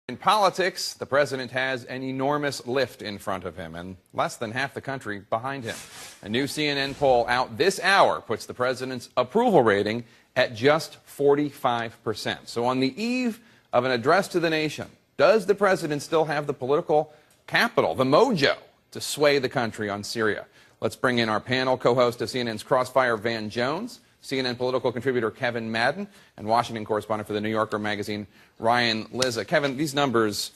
In politics, the president has an enormous lift in front of him and less than half the country behind him. A new CNN poll out this hour puts the president's approval rating at just 45%. So on the eve of an address to the nation, does the president still have the political capital, the mojo, to sway the country on Syria? Let's bring in our panel, co-host of CNN's Crossfire, Van Jones, CNN political contributor Kevin Madden, and Washington correspondent for The New Yorker magazine, Ryan Lizza. Kevin, these numbers,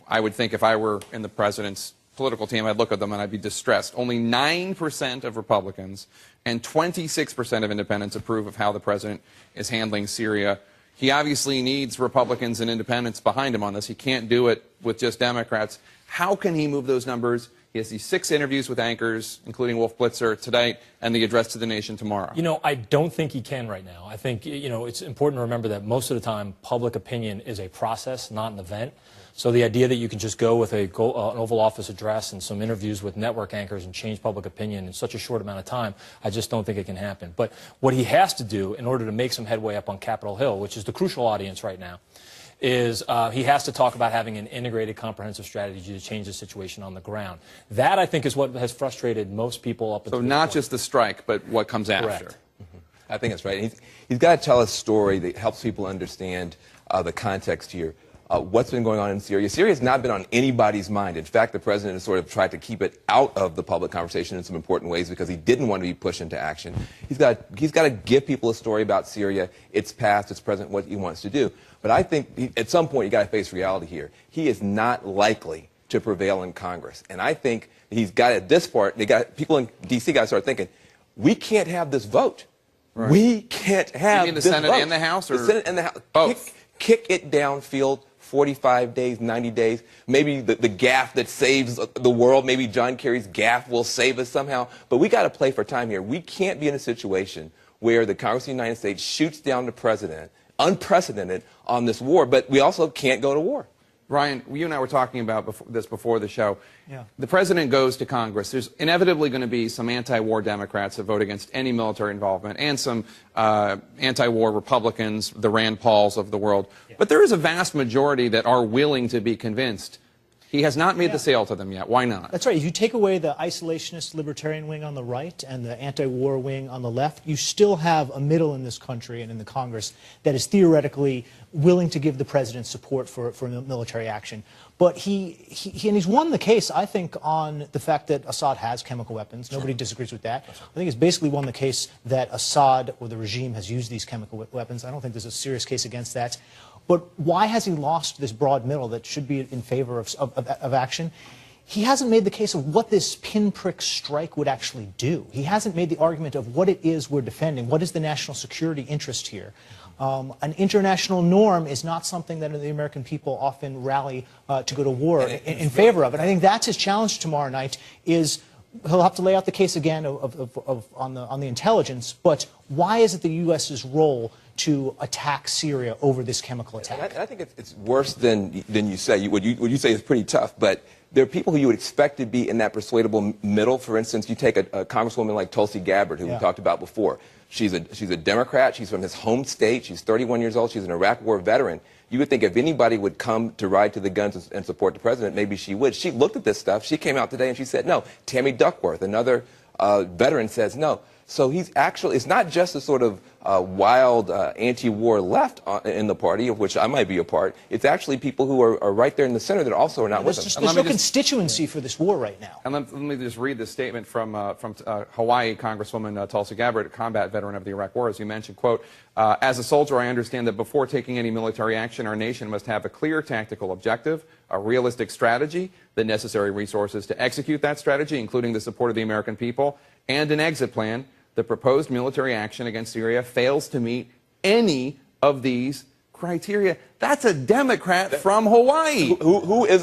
I would think if I were in the president's political team, I'd look at them and I'd be distressed. Only 9% of Republicans and 26% of independents approve of how the president is handling Syria. He obviously needs Republicans and independents behind him on this. He can't do it with just Democrats. How can he move those numbers? He has these 6 interviews with anchors, including Wolf Blitzer tonight, and the address to the nation tomorrow. You know, I don't think he can right now. I think, you know, it's important to remember that most of the time, public opinion is a process, not an event. So the idea that you can just go with an Oval Office address and some interviews with network anchors and change public opinion in such a short amount of time, I just don't think it can happen. But what he has to do in order to make some headway up on Capitol Hill, which is the crucial audience right now, is he has to talk about having an integrated, comprehensive strategy to change the situation on the ground. That, I think, is what has frustrated most people up until this point. So not just the strike, but what comes after. Correct. I think that's right. He's got to tell a story that helps people understand the context here. What's been going on in Syria. Syria has not been on anybody's mind. In fact, the president has sort of tried to keep it out of the public conversation in some important ways because he didn't want to be pushed into action. He's got to give people a story about Syria, its past, its present, what he wants to do. But I think at some point you got to face reality here. He is not likely to prevail in Congress. And I think he's got at this part, people in D.C. got to start thinking, we can't have this vote. Right. We can't have you mean the this Senate vote. and the House? Or the Senate and the House. Both. Kick it downfield. 45 days, 90 days, maybe the gaffe that saves the world, maybe John Kerry's gaffe will save us somehow, but we got to play for time here. We can't be in a situation where the Congress of the United States shoots down the president, unprecedented, on this war, but we also can't go to war. Ryan, you and I were talking about this before the show. Yeah. The president goes to Congress. There's inevitably going to be some anti-war Democrats that vote against any military involvement and some anti-war Republicans, the Rand Pauls of the world. Yeah. But there is a vast majority that are willing to be convinced. He has not made the sale to them yet. Why not? That's right. If you take away the isolationist libertarian wing on the right and the anti-war wing on the left, you still have a middle in this country and in the Congress that is theoretically willing to give the president support for military action. But he's won the case, I think, on the fact that Assad has chemical weapons. Nobody disagrees with that. I think he's basically won the case that Assad or the regime has used these chemical weapons. I don't think there's a serious case against that. But why has he lost this broad middle that should be in favor of action? He hasn't made the case of what this pinprick strike would actually do. He hasn't made the argument of what it is we're defending. What is the national security interest here? An international norm is not something that the American people often rally to go to war in favor of. And I think that's his challenge tomorrow night is he'll have to lay out the case again on the intelligence, but why is it the U.S.'s role to attack Syria over this chemical attack? I think it's worse than you say. What you say is pretty tough, but there are people who you would expect to be in that persuadable middle. For instance, you take a congresswoman like Tulsi Gabbard, who we talked about before. She's a Democrat. She's from his home state. She's 31 years old. She's an Iraq War veteran. You would think if anybody would come to ride to the guns and support the president, maybe she would. She looked at this stuff. She came out today and she said no. Tammy Duckworth, another veteran, says no. So he's actually, it's not just a sort of wild anti-war left in the party, of which I might be a part. It's actually people who are right there in the center that also are not with him. There's no constituency for this war right now. And let me just read this statement from Hawaii Congresswoman Tulsi Gabbard, a combat veteran of the Iraq War. As you mentioned, quote, as a soldier, I understand that before taking any military action, our nation must have a clear tactical objective, a realistic strategy, the necessary resources to execute that strategy, including the support of the American people, and an exit plan. The proposed military action against Syria fails to meet any of these criteria. That's a Democrat from Hawaii. Who is